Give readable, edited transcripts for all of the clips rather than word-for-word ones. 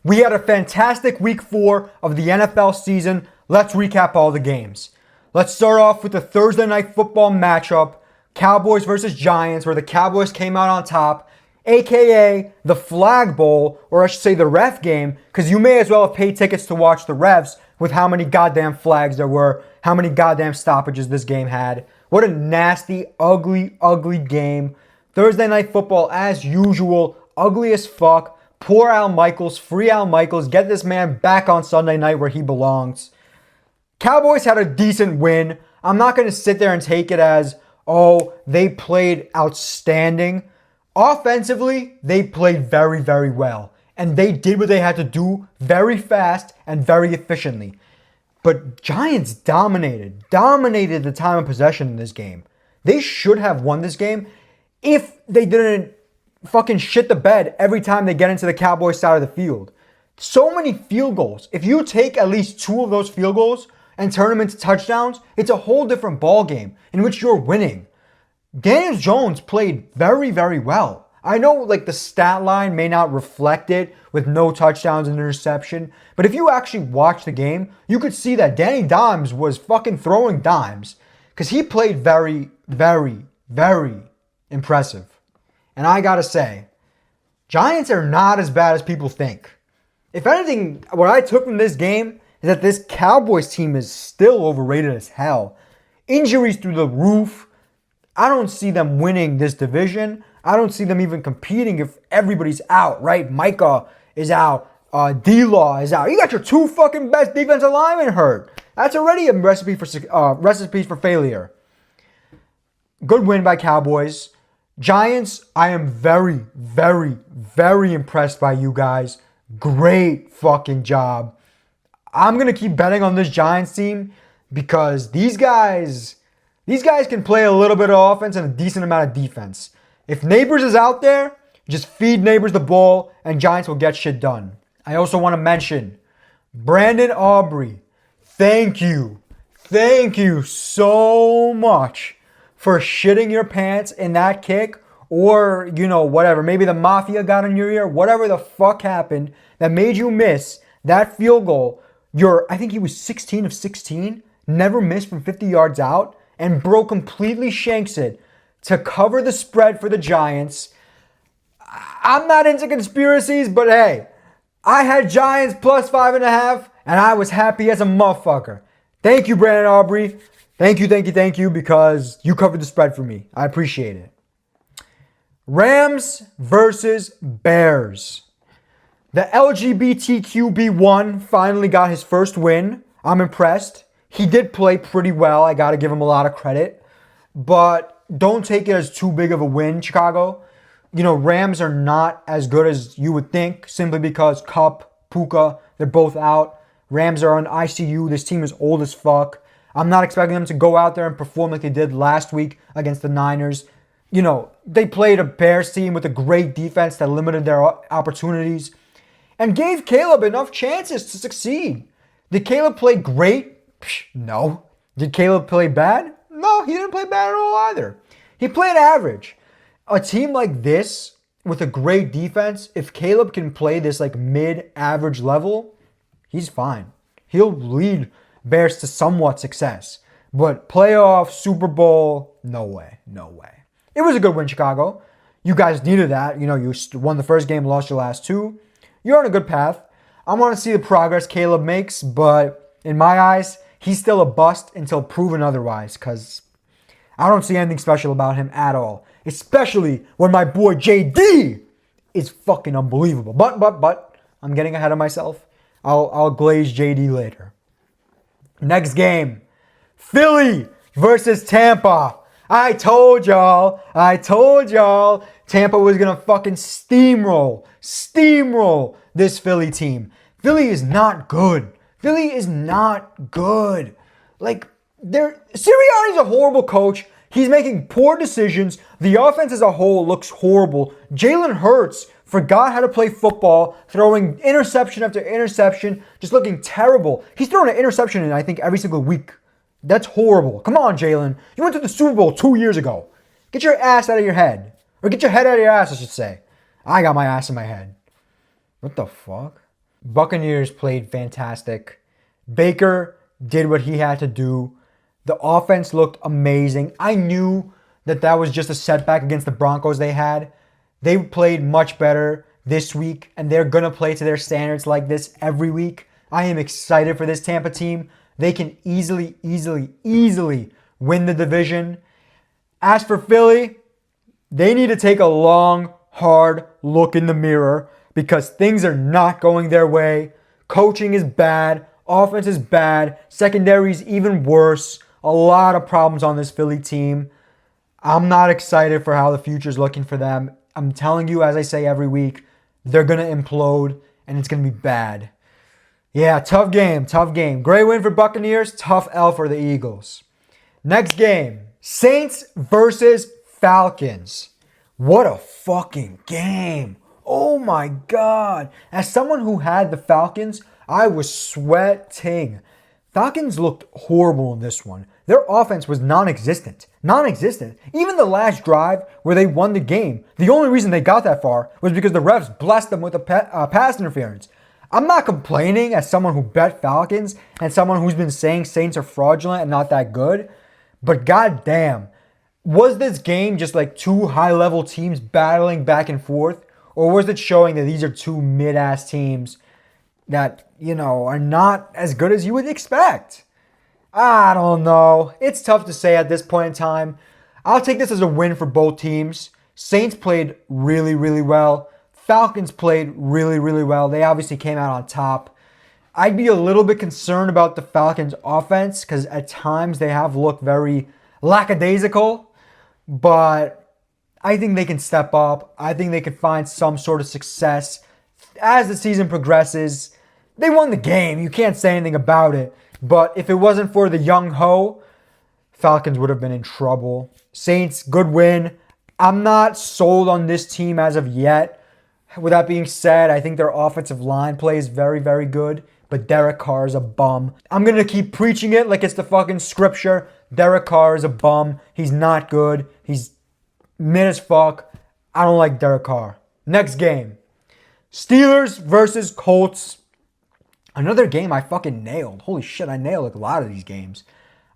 We had a fantastic week 4 of the NFL season. Let's recap all the games. Let's start off with the Thursday night football matchup, Cowboys versus Giants, where the Cowboys came out on top, aka the Flag Bowl, or I should say the ref game, because you may as well have paid tickets to watch the refs with how many goddamn flags there were, how many goddamn stoppages this game had. What a nasty, ugly, ugly game. Thursday night football, as usual, ugly as fuck. Poor Al Michaels, free Al Michaels, get this man back on Sunday night where he belongs. Cowboys had a decent win. I'm not going to sit there and take it as, oh, they played outstanding. Offensively, they played very, very well. And they did what they had to do very fast and very efficiently. But Giants dominated the time of possession in this game. They should have won this game if they didn't fucking shit the bed every time they get into the Cowboys side of the field. So many field goals. If you take at least 2 of those field goals and turn them into touchdowns, it's a whole different ball game in which you're winning. Daniel Jones played very, very well. I know like the stat line may not reflect it with no touchdowns and interception, but if you actually watch the game, you could see that Danny Dimes was fucking throwing dimes because he played very, very, very impressive. And I gotta say, Giants are not as bad as people think. If anything, what I took from this game is that this Cowboys team is still overrated as hell. Injuries through the roof. I don't see them winning this division. I don't see them even competing if everybody's out, right? Micah is out. D-Law is out. You got your 2 fucking best defensive linemen hurt. That's already a recipe for failure. Good win by Cowboys. Giants, I am very, very, very impressed by you guys. Great fucking job. I'm going to keep betting on this Giants team because these guys can play a little bit of offense and a decent amount of defense. If Neighbors is out there, just feed Neighbors the ball and Giants will get shit done. I also want to mention Brandon Aubrey. Thank you. Thank you so much for shitting your pants in that kick, or, whatever. Maybe the mafia got in your ear. Whatever the fuck happened that made you miss that field goal. I think he was 16 of 16, never missed from 50 yards out, and bro completely shanks it to cover the spread for the Giants. I'm not into conspiracies, but hey, I had Giants plus 5.5, and I was happy as a motherfucker. Thank you, Brandon Aubrey. Thank you, because you covered the spread for me. I appreciate it. Rams versus Bears. The LGBTQB1 finally got his first win. I'm impressed. He did play pretty well. I got to give him a lot of credit. But don't take it as too big of a win, Chicago. Rams are not as good as you would think simply because Kupp, Puka, they're both out. Rams are on ICU. This team is old as fuck. I'm not expecting them to go out there and perform like they did last week against the Niners. They played a Bears team with a great defense that limited their opportunities and gave Caleb enough chances to succeed. Did Caleb play great? No. Did Caleb play bad? No, he didn't play bad at all either. He played average. A team like this with a great defense, if Caleb can play this like mid-average level, he's fine. He'll lead Bears to somewhat success. But playoff, Super Bowl, no way. It was a good win, Chicago. You guys needed that. You won the first game, lost your last 2. You're on a good path. I want to see the progress Caleb makes, but in my eyes, he's still a bust until proven otherwise because I don't see anything special about him at all. Especially when my boy JD is fucking unbelievable. But, I'm getting ahead of myself. I'll glaze JD later. Next game, Philly versus Tampa. I told y'all, Tampa was going to fucking steamroll this Philly team. Philly is not good. Like, Sirianni's a horrible coach. He's making poor decisions. The offense as a whole looks horrible. Jalen Hurts forgot how to play football, throwing interception after interception, just looking terrible. He's throwing an interception in, I think, every single week. That's horrible. Come on, Jalen. You went to the Super Bowl 2 years ago. Get your ass out of your head. Or get your head out of your ass, I should say. I got my ass in my head. What the fuck? Buccaneers played fantastic. Baker did what he had to do. The offense looked amazing. I knew that was just a setback against the Broncos they had. They played much better this week, and they're going to play to their standards like this every week. I am excited for this Tampa team. They can easily win the division. As for Philly, they need to take a long, hard look in the mirror because things are not going their way. Coaching is bad. Offense is bad. Secondary is even worse. A lot of problems on this Philly team. I'm not excited for how the future is looking for them. I'm telling you, as I say every week, they're going to implode and it's going to be bad. Yeah, tough game. Great win for Buccaneers, tough L for the Eagles. Next game, Saints versus Falcons. What a fucking game. Oh my God. As someone who had the Falcons, I was sweating. Falcons looked horrible in this one. Their offense was non-existent. Even the last drive where they won the game, the only reason they got that far was because the refs blessed them with a pass interference. I'm not complaining as someone who bet Falcons and someone who's been saying Saints are fraudulent and not that good. But goddamn, was this game just like two high-level teams battling back and forth? Or was it showing that these are two mid-ass teams that, are not as good as you would expect? I don't know. It's tough to say at this point in time. I'll take this as a win for both teams. Saints played really well. Falcons played really well. They obviously came out on top. I'd be a little bit concerned about the Falcons offense because at times they have looked very lackadaisical. But I think they can step up. I think they can find some sort of success as the season progresses. They won the game. You can't say anything about it. But if it wasn't for the young ho, Falcons would have been in trouble. Saints, good win. I'm not sold on this team as of yet. With that being said, I think their offensive line play is very good. But Derek Carr is a bum. I'm going to keep preaching it like it's the fucking scripture. Derek Carr is a bum. He's not good. He's mid as fuck. I don't like Derek Carr. Next game. Steelers versus Colts. Another game I fucking nailed. Holy shit, I nailed like a lot of these games.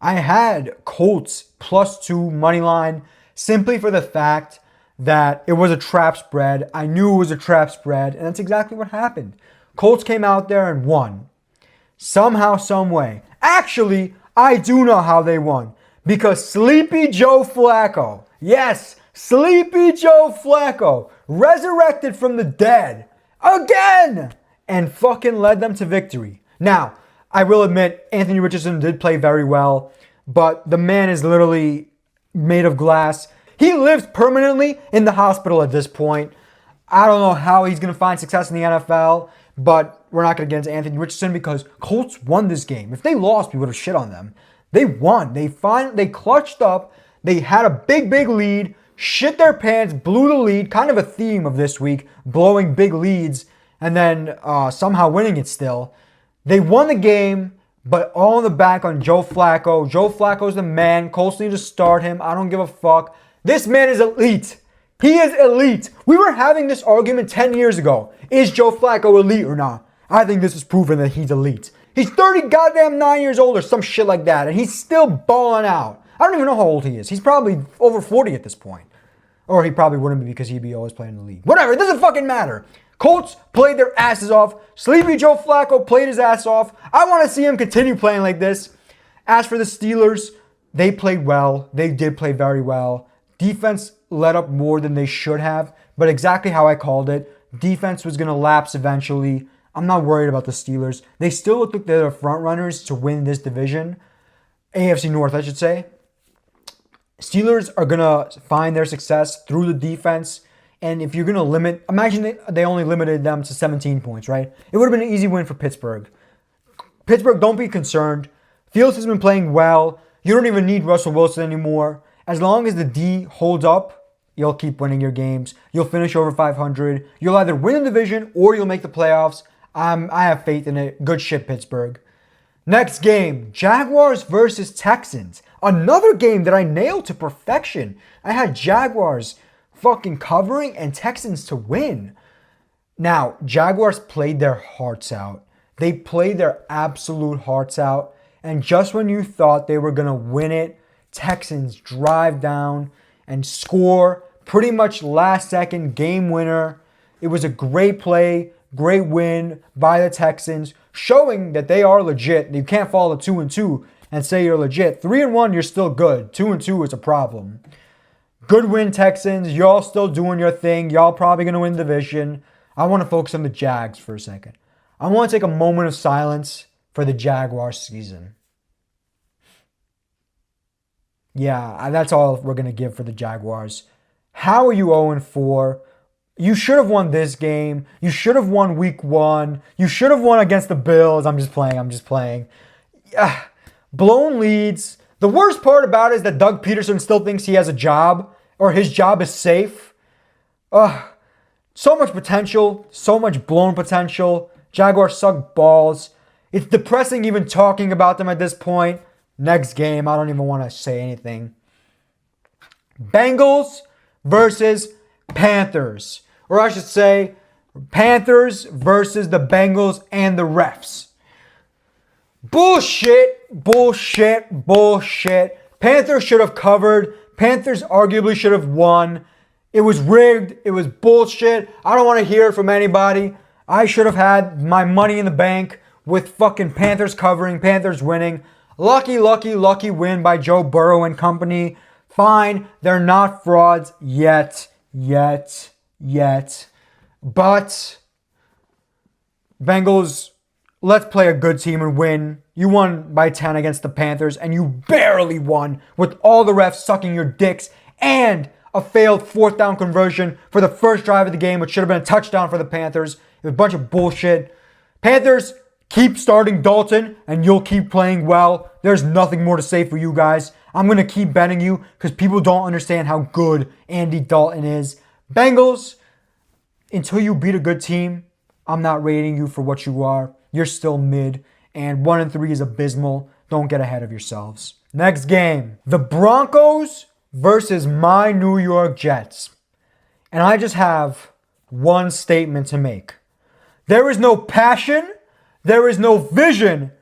I had Colts +2 money line simply for the fact that it was a trap spread. I knew it was a trap spread, and that's exactly what happened. Colts came out there and won. Somehow, some way. Actually, I do know how they won. Because Sleepy Joe Flacco, yes, Sleepy Joe Flacco, resurrected from the dead again and fucking led them to victory. Now, I will admit, Anthony Richardson did play very well, but the man is literally made of glass. He lives permanently in the hospital at this point. I don't know how he's going to find success in the NFL, but we're not going to get into Anthony Richardson because Colts won this game. If they lost, we would have shit on them. They won. They clutched up. They had a big lead, shit their pants, blew the lead, kind of a theme of this week, blowing big leads, and then somehow winning it still. They won the game, but all on the back on Joe Flacco. Joe Flacco's the man. Colts need to start him. I don't give a fuck. This man is elite. He is elite. We were having this argument 10 years ago. Is Joe Flacco elite or not? I think this is proven that he's elite. He's 30 goddamn 9 years old or some shit like that, and he's still balling out. I don't even know how old he is. He's probably over 40 at this point. Or he probably wouldn't be because he'd be always playing in the league. Whatever, it doesn't fucking matter. Colts played their asses off. Sleepy Joe Flacco played his ass off. I want to see him continue playing like this. As for the Steelers, they played well. They did play very well. Defense let up more than they should have, but exactly how I called it. Defense was going to lapse eventually. I'm not worried about the Steelers. They still look like they're the front runners to win this division. AFC North, I should say. Steelers are going to find their success through the defense. And if you're going to limit, imagine they only limited them to 17 points, right? It would have been an easy win for Pittsburgh. Pittsburgh, don't be concerned. Fields has been playing well. You don't even need Russell Wilson anymore. As long as the D holds up, you'll keep winning your games. You'll finish over 500. You'll either win the division or you'll make the playoffs. I have faith in it. Good shit, Pittsburgh. Next game, Jaguars versus Texans. Another game that I nailed to perfection. I had Jaguars fucking covering and Texans to win. Now, Jaguars played their hearts out. They played their absolute hearts out. And just when you thought they were going to win it, Texans drive down and score pretty much last second game winner. It was a great play, great win by the Texans, showing that they are legit. You can't follow 2-2 and say you're legit. 3-1, you're still good. 2-2 is a problem. Good win, Texans. Y'all still doing your thing. Y'all probably going to win the division. I want to focus on the Jags for a second. I want to take a moment of silence for the Jaguars season. Yeah, that's all we're going to give for the Jaguars. How are you 0-4? You should have won this game. You should have won week 1. You should have won against the Bills. I'm just playing. Blown leads. The worst part about it is that Doug Peterson still thinks he has a job or his job is safe. So much potential. So much blown potential. Jaguars suck balls. It's depressing even talking about them at this point. Next game, I don't even want to say anything. Bengals versus Panthers. Or I should say, Panthers versus the Bengals and the refs. Bullshit. Panthers should have covered. Panthers arguably should have won. It was rigged. It was bullshit. I don't want to hear it from anybody. I should have had my money in the bank with fucking Panthers covering, Panthers winning. Lucky win by Joe Burrow and company. Fine, they're not frauds yet. But Bengals, let's play a good team and win. You won by 10 against the Panthers, and you barely won with all the refs sucking your dicks and a failed 4th down conversion for the first drive of the game, which should have been a touchdown for the Panthers. It was a bunch of bullshit. Panthers, keep starting Dalton, and you'll keep playing well. There's nothing more to say for you guys. I'm going to keep betting you because people don't understand how good Andy Dalton is. Bengals, until you beat a good team, I'm not rating you for what you are. You're still mid, and 1-3 is abysmal. Don't get ahead of yourselves. Next game, the Broncos versus my New York Jets. And I just have one statement to make. There is no passion. There is no vision.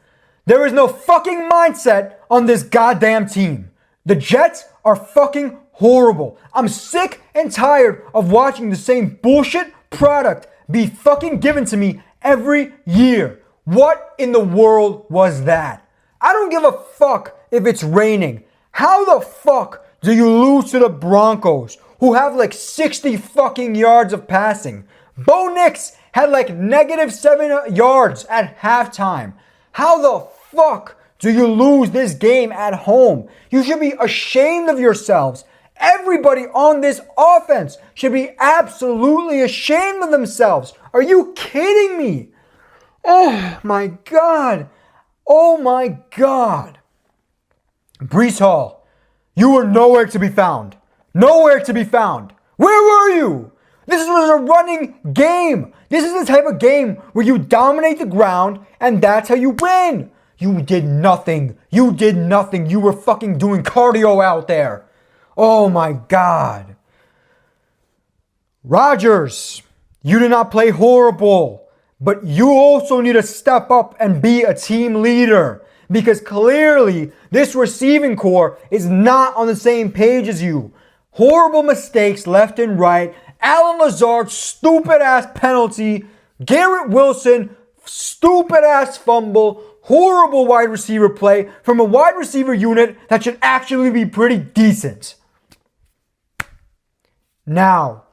There is no fucking mindset on this goddamn team. The Jets are fucking horrible. I'm sick and tired of watching the same bullshit product be fucking given to me every year. What in the world was that? I don't give a fuck if it's raining. How the fuck do you lose to the Broncos, who have like 60 fucking yards of passing? Bo Nix had like -7 yards at halftime. How the fuck do you lose this game at home? You should be ashamed of yourselves. Everybody on this offense should be absolutely ashamed of themselves. Are you kidding me? Oh my God. Breece Hall, you were nowhere to be found. Nowhere to be found. Where were you? This was a running game. This is the type of game where you dominate the ground and that's how you win. You did nothing. You were fucking doing cardio out there. Oh my God. Rodgers, you did not play horrible, but you also need to step up and be a team leader because clearly this receiving core is not on the same page as you. Horrible mistakes left and right. Alan Lazard, stupid ass penalty. Garrett Wilson, stupid ass fumble. Horrible wide receiver play from a wide receiver unit that should actually be pretty decent. Now,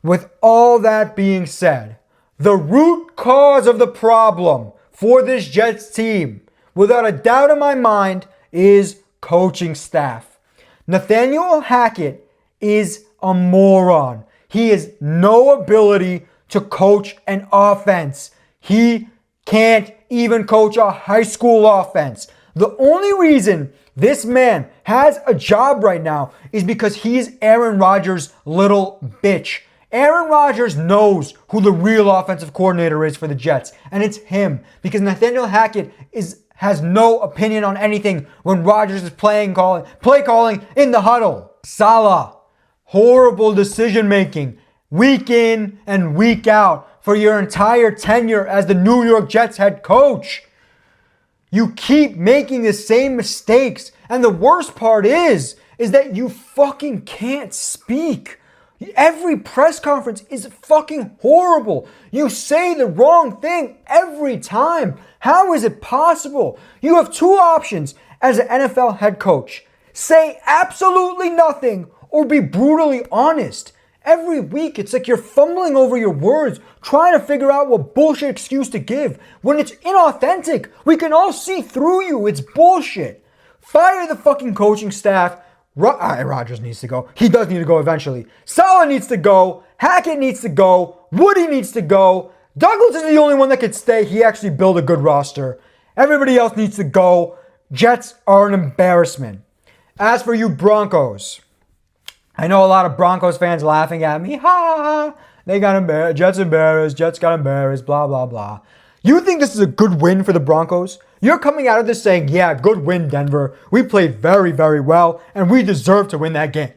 with all that being said, the root cause of the problem for this Jets team, without a doubt in my mind, is coaching staff. Nathaniel Hackett is a moron. He has no ability to coach an offense. He can't even coach a high school offense. The only reason this man has a job right now is because he's Aaron Rodgers' little bitch. Aaron Rodgers knows who the real offensive coordinator is for the Jets, and it's him because Nathaniel Hackett has no opinion on anything when Rodgers is play calling in the huddle. Salah, horrible decision making, week in and week out. for your entire tenure as the New York Jets head coach. You keep making the same mistakes. And the worst part is that you fucking can't speak. Every press conference is fucking horrible. You say the wrong thing every time. How is it possible? You have two options as an NFL head coach. Say absolutely nothing or be brutally honest. Every week, it's like you're fumbling over your words, trying to figure out what bullshit excuse to give. When it's inauthentic, we can all see through you. It's bullshit. Fire the fucking coaching staff. Rodgers needs to go. He does need to go eventually. Saleh needs to go. Hackett needs to go. Woody needs to go. Douglas is the only one that could stay. He actually built a good roster. Everybody else needs to go. Jets are an embarrassment. As for you Broncos, I know a lot of Broncos fans laughing at me. Ha ha ha. They got embarrassed. Jets got embarrassed. Blah, blah, blah. You think this is a good win for the Broncos? You're coming out of this saying, yeah, good win, Denver. We played very, very well, and we deserve to win that game.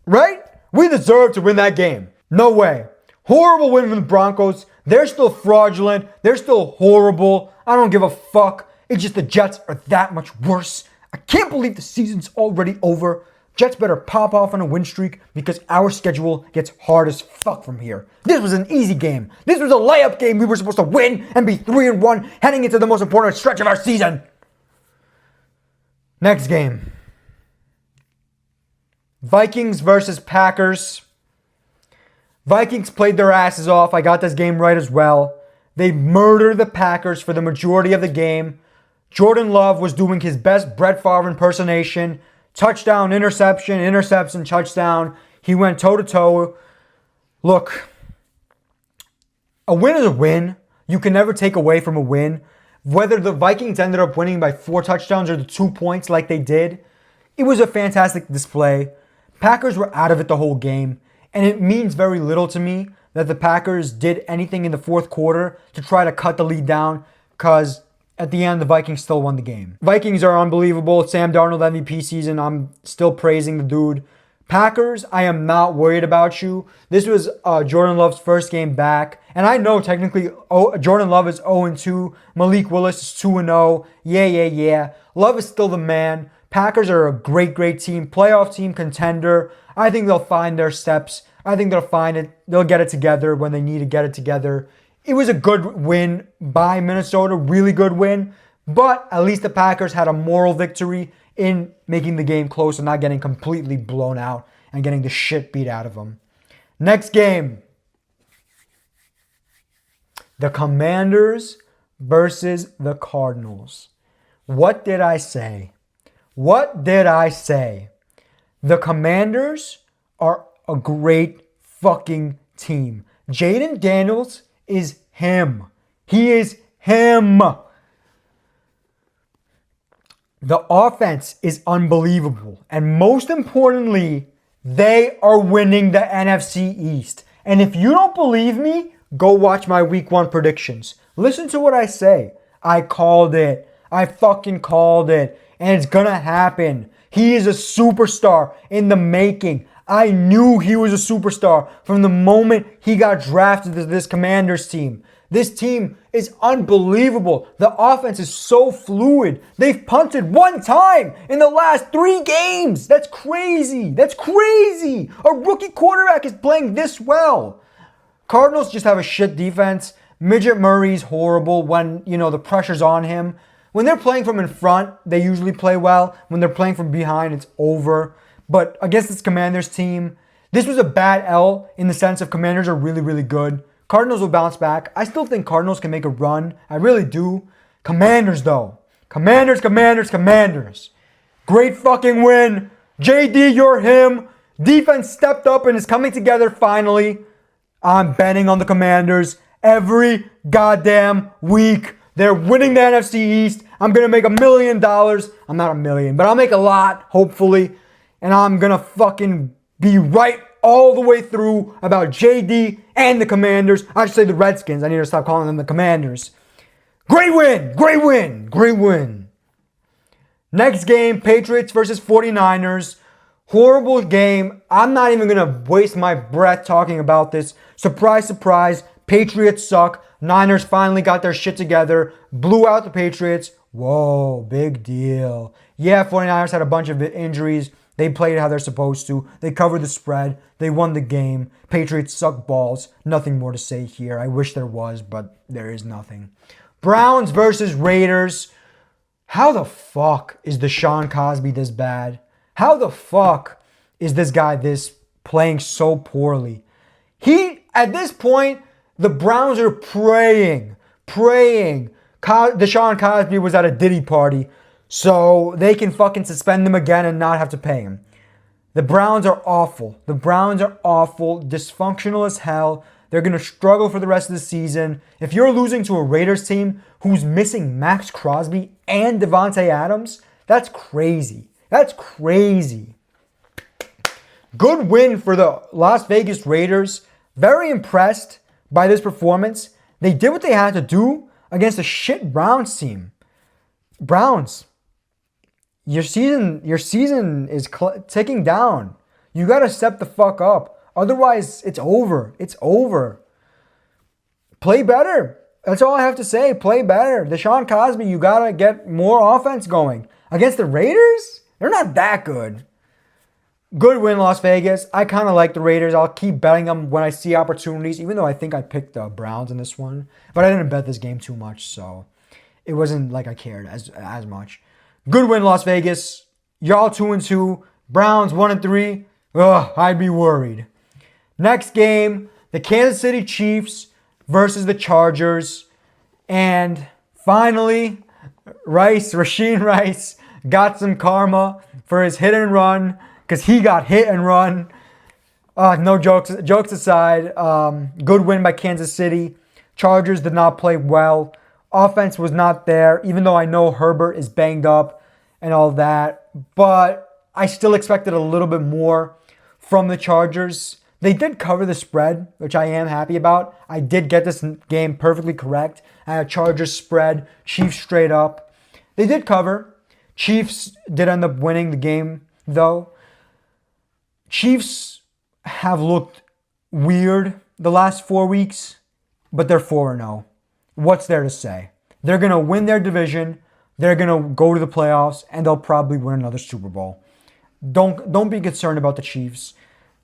Right? We deserve to win that game. No way. Horrible win from the Broncos. They're still fraudulent. They're still horrible. I don't give a fuck. It's just the Jets are that much worse. I can't believe the season's already over. Jets better pop off on a win streak because our schedule gets hard as fuck from here. This was an easy game. This was a layup game. We were supposed to win and be 3-1 heading into the most important stretch of our season. Next game. Vikings versus Packers. Vikings played their asses off. I got this game right as well. They murdered the Packers for the majority of the game. Jordan Love was doing his best Brett Favre impersonation. Touchdown, interception, touchdown. He went toe-to-toe. Look, a win is a win. You can never take away from a win. Whether the Vikings ended up winning by 4 touchdowns or the 2 points like they did, it was a fantastic display. Packers were out of it the whole game, and it means very little to me that the Packers did anything in the fourth quarter to try to cut the lead down, because at the end, the Vikings still won the game. Vikings are unbelievable. Sam Darnold MVP season. I'm still praising the dude. Packers, I am not worried about you. This was Jordan Love's first game back. And I know technically Jordan Love is 0-2. Malik Willis is 2-0. Yeah. Love is still the man. Packers are a great team. Playoff team, contender. I think they'll find their steps. I think they'll find it. They'll get it together when they need to get it together. It was a good win by Minnesota, really good win, but at least the Packers had a moral victory in making the game close and not getting completely blown out and getting the shit beat out of them. Next game, the Commanders versus the Cardinals. What did I say? The Commanders are a great fucking team. Jaden Daniels is him. He is him. The offense is unbelievable. And most importantly, they are winning the NFC East. And if you don't believe me, go watch my week 1 predictions. Listen to what I say. I called it. I fucking called it. And it's gonna happen. He is a superstar in the making. I knew he was a superstar from the moment he got drafted to this Commanders team. This team is unbelievable. The offense is so fluid. They've punted 1 time in the last 3 games. That's crazy. A rookie quarterback is playing this well. Cardinals just have a shit defense. Midget Murray's horrible when, the pressure's on him. When they're playing from in front, they usually play well. When they're playing from behind, it's over. But against this Commanders team, this was a bad L in the sense of Commanders are really, really good. Cardinals will bounce back. I still think Cardinals can make a run. I really do. Commanders, though. Commanders. Great fucking win. JD, you're him. Defense stepped up and is coming together finally. I'm betting on the Commanders every goddamn week. They're winning the NFC East. I'm going to make $1 million. I'm not $1 million, but I'll make a lot, hopefully. And I'm going to fucking be right all the way through about JD and the Commanders. I should say the Redskins. I need to stop calling them the Commanders. Great win. Next game, Patriots versus 49ers. Horrible game. I'm not even going to waste my breath talking about this. Surprise. Patriots suck. Niners finally got their shit together. Blew out the Patriots. Whoa, big deal. Yeah, 49ers had a bunch of injuries. They played how they're supposed to. They covered the spread. They won the game. Patriots suck balls. Nothing more to say here. I wish there was, but there is nothing. Browns versus Raiders. How the fuck is Deshaun Cosby this bad? How the fuck is this guy this playing so poorly? At this point, the Browns are praying. Deshaun Cosby was at a Diddy party, so they can fucking suspend him again and not have to pay him. The Browns are awful. Dysfunctional as hell. They're going to struggle for the rest of the season. If you're losing to a Raiders team who's missing Max Crosby and Devontae Adams, that's crazy. Good win for the Las Vegas Raiders. Very impressed by this performance. They did what they had to do against a shit Browns team. Browns, your season is ticking down. You got to step the fuck up. Otherwise, it's over. Play better. That's all I have to say. Play better. Deshaun Cosby, you got to get more offense going. Against the Raiders, they're not that good. Good win, Las Vegas. I kind of like the Raiders. I'll keep betting them when I see opportunities, even though I think I picked the Browns in this one. But I didn't bet this game too much, so it wasn't like I cared as much. Good win, Las Vegas. Y'all 2-2. Browns 1-3. Ugh, I'd be worried. Next game, the Kansas City Chiefs versus the Chargers. And finally, Rasheen Rice got some karma for his hit and run because he got hit and run. No jokes aside, good win by Kansas City. Chargers did not play well. Offense was not there, even though I know Herbert is banged up and all that. But I still expected a little bit more from the Chargers. They did cover the spread, which I am happy about. I did get this game perfectly correct. I had Chargers spread, Chiefs straight up. They did cover. Chiefs did end up winning the game, though. Chiefs have looked weird the last 4 weeks, but they're 4-0. What's there to say? They're going to win their division. They're going to go to the playoffs, and they'll probably win another Super Bowl. Don't be concerned about the Chiefs.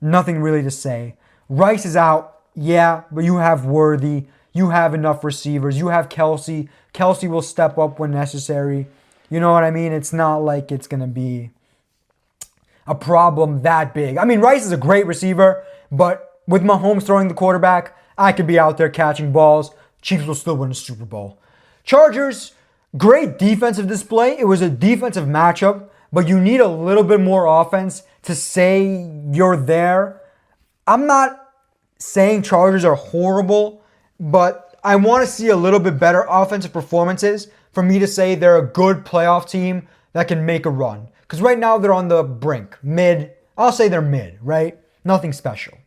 Nothing really to say. Rice is out, yeah, but you have Worthy. You have enough receivers. You have Kelsey. Kelsey will step up when necessary. You know what I mean? It's not like it's going to be a problem that big. I mean, Rice is a great receiver, but with Mahomes throwing the quarterback, I could be out there catching balls. Chiefs will still win the Super Bowl. Chargers, great defensive display. It was a defensive matchup, but you need a little bit more offense to say you're there. I'm not saying Chargers are horrible, but I want to see a little bit better offensive performances for me to say they're a good playoff team that can make a run. Because right now they're on the brink, mid. I'll say they're mid, right? Nothing special.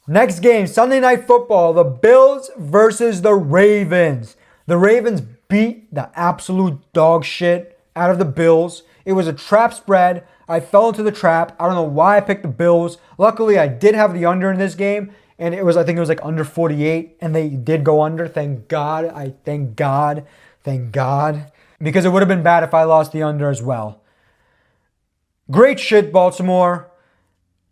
Next game, Sunday Night Football, the Bills versus the Ravens. The Ravens beat the absolute dog shit out of the Bills. It was a trap spread. I fell into the trap. I don't know why I picked the Bills. Luckily, I did have the under in this game, and I think it was like under 48, and they did go under. Thank God. Thank God. Because it would have been bad if I lost the under as well. Great shit, Baltimore.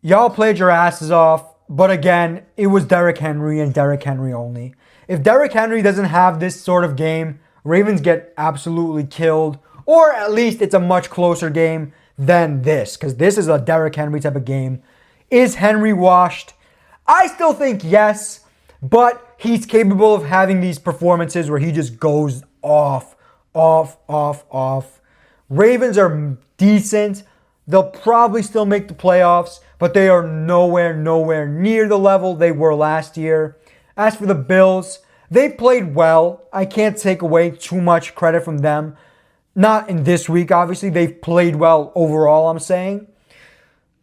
Y'all played your asses off. But again, it was Derrick Henry and Derrick Henry only. If Derrick Henry doesn't have this sort of game, Ravens get absolutely killed. Or at least it's a much closer game than this. Because this is a Derrick Henry type of game. Is Henry washed? I still think yes. But he's capable of having these performances where he just goes off. Ravens are decent. They'll probably still make the playoffs, but they are nowhere near the level they were last year. As for the Bills, they played well. I can't take away too much credit from them. Not in this week, obviously. They've played well overall, I'm saying.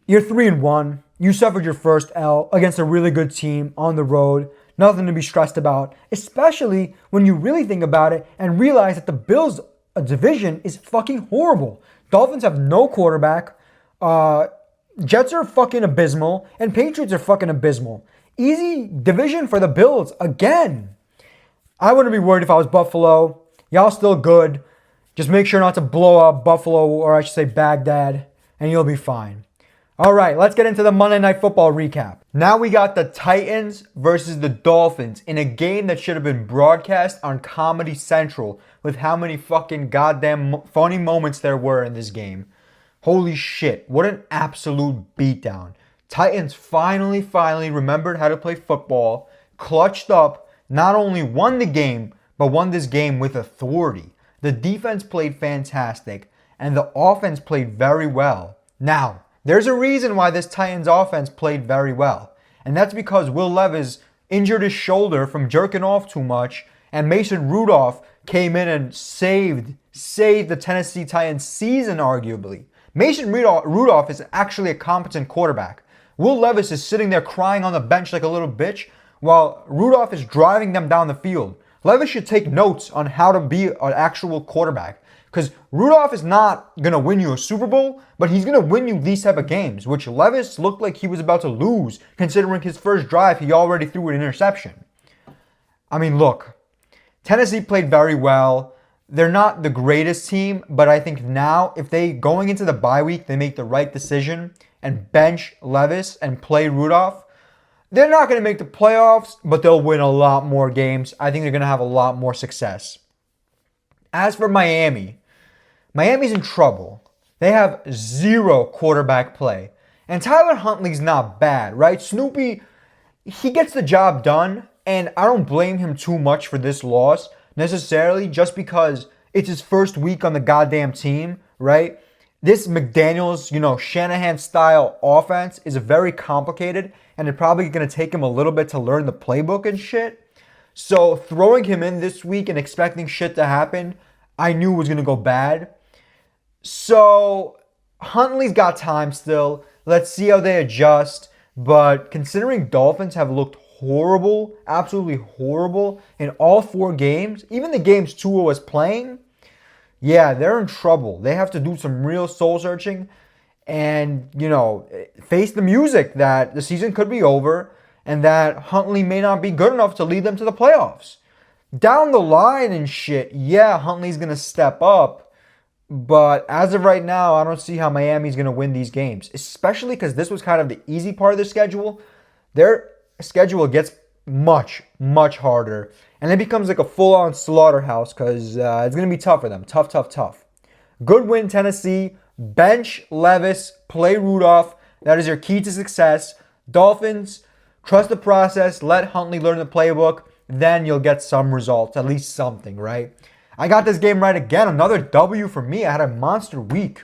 You're 3-1. You suffered your first L against a really good team on the road. Nothing to be stressed about, especially when you really think about it and realize that the Bills' division is fucking horrible. Dolphins have no quarterback. Jets are fucking abysmal. And Patriots are fucking abysmal. Easy division for the Bills again. I wouldn't be worried if I was Buffalo. Y'all still good. Just make sure not to blow up Buffalo, or I should say Baghdad, and you'll be fine. All right, let's get into the Monday Night Football recap. Now we got the Titans versus the Dolphins in a game that should have been broadcast on Comedy Central with how many fucking goddamn funny moments there were in this game. Holy shit, what an absolute beatdown. Titans finally remembered how to play football, clutched up, not only won the game, but won this game with authority. The defense played fantastic, and the offense played very well. Now, there's a reason why this Titans offense played very well, and that's because Will Levis injured his shoulder from jerking off too much, and Mason Rudolph came in and saved the Tennessee Titans season, arguably. Mason Rudolph is actually a competent quarterback. Will Levis is sitting there crying on the bench like a little bitch, while Rudolph is driving them down the field. Levis should take notes on how to be an actual quarterback. Because Rudolph is not going to win you a Super Bowl, but he's going to win you these type of games, which Levis looked like he was about to lose, considering his first drive, he already threw an interception. I mean, look, Tennessee played very well. They're not the greatest team, but I think now, if they, going into the bye week, they make the right decision and bench Levis and play Rudolph, they're not going to make the playoffs, but they'll win a lot more games. I think they're going to have a lot more success. As for Miami's in trouble. They have zero quarterback play. And Tyler Huntley's not bad, right? Snoopy, he gets the job done, and I don't blame him too much for this loss necessarily, just because it's his first week on the goddamn team, right? This McDaniels, Shanahan-style offense is very complicated, and it's probably going to take him a little bit to learn the playbook and shit. So throwing him in this week and expecting shit to happen, I knew was going to go bad. So Huntley's got time still. Let's see how they adjust. But considering Dolphins have looked horrible, absolutely horrible in all 4 games, even the games Tua was playing, yeah, they're in trouble. They have to do some real soul searching and, face the music that the season could be over and that Huntley may not be good enough to lead them to the playoffs. Down the line and shit, yeah, Huntley's going to step up. But as of right now, I don't see how Miami's going to win these games, especially because this was kind of the easy part of their schedule. Their schedule gets much harder, and it becomes like a full-on slaughterhouse because it's going to be tough for them. Tough. Good win, Tennessee. Bench Levis, play Rudolph. That is your key to success. Dolphins, trust the process. Let Huntley learn the playbook. Then you'll get some results, at least something, right? I got this game right again. Another W for me. I had a monster week.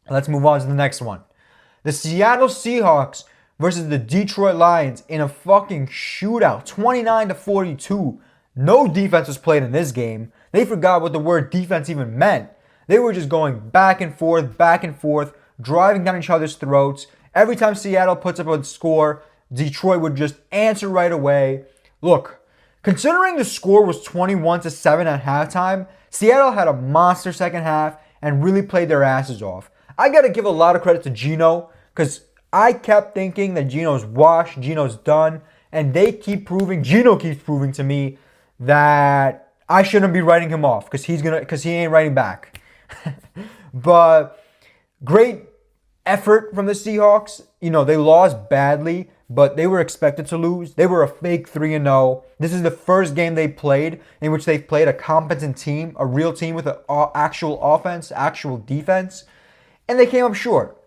Let's move on to the next one. The Seattle Seahawks versus the Detroit Lions in a fucking shootout. 29-42. No defense was played in this game. They forgot what the word defense even meant. They were just going back and forth, driving down each other's throats. Every time Seattle puts up a score, Detroit would just answer right away. Look, considering the score was 21-7 at halftime, Seattle had a monster second half and really played their asses off. I got to give a lot of credit to Geno because I kept thinking that Geno's washed, Geno's done, and Geno keeps proving to me that I shouldn't be writing him off because he ain't writing back. But great effort from the Seahawks. They lost badly, but they were expected to lose. They were a fake 3-0. This is the first game they played in which they've played a competent team, a real team with an actual offense, actual defense, and they came up short.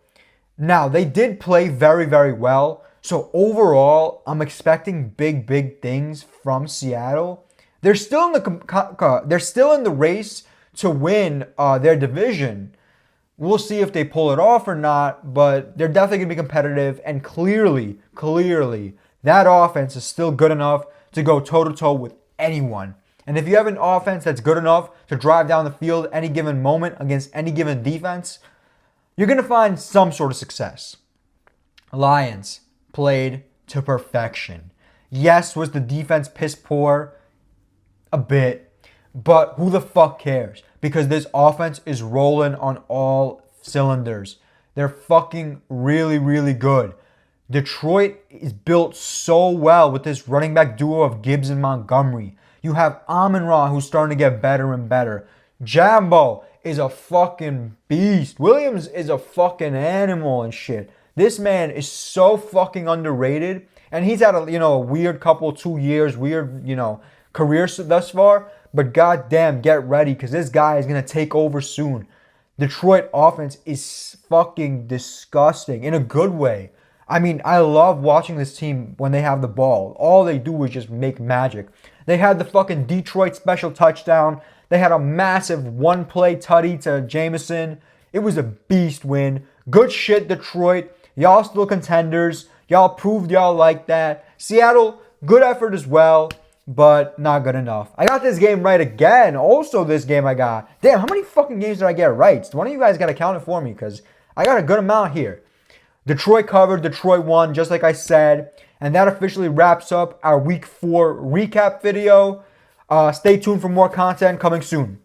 Now, they did play very, very well. So overall, I'm expecting big things from Seattle. They're still in the race to win their division. We'll see if they pull it off or not, but they're definitely going to be competitive. And clearly, that offense is still good enough to go toe-to-toe with anyone. And if you have an offense that's good enough to drive down the field any given moment against any given defense, you're going to find some sort of success. Lions played to perfection. Yes, was the defense piss poor? A bit. But who the fuck cares? Because this offense is rolling on all cylinders. They're fucking really good. Detroit is built so well with this running back duo of Gibbs and Montgomery. You have Amon-Ra, who's starting to get better and better. Jambo is a fucking beast. Williams is a fucking animal and shit. This man is so fucking underrated. And he's had a weird couple 2 years, weird, career thus far. But goddamn, get ready, because this guy is gonna take over soon. Detroit offense is fucking disgusting in a good way. I mean, I love watching this team when they have the ball. All they do is just make magic. They had the fucking Detroit special touchdown. They had a massive one-play tutty to Jameson. It was a beast win. Good shit, Detroit. Y'all still contenders. Y'all proved y'all like that. Seattle, good effort as well, but not good enough. I got this game right again. Also, this game I got. Damn, how many fucking games did I get right? One of you guys got to count it for me, because I got a good amount here. Detroit covered. Detroit won, just like I said. And that officially wraps up our Week 4 recap video. Stay tuned for more content coming soon.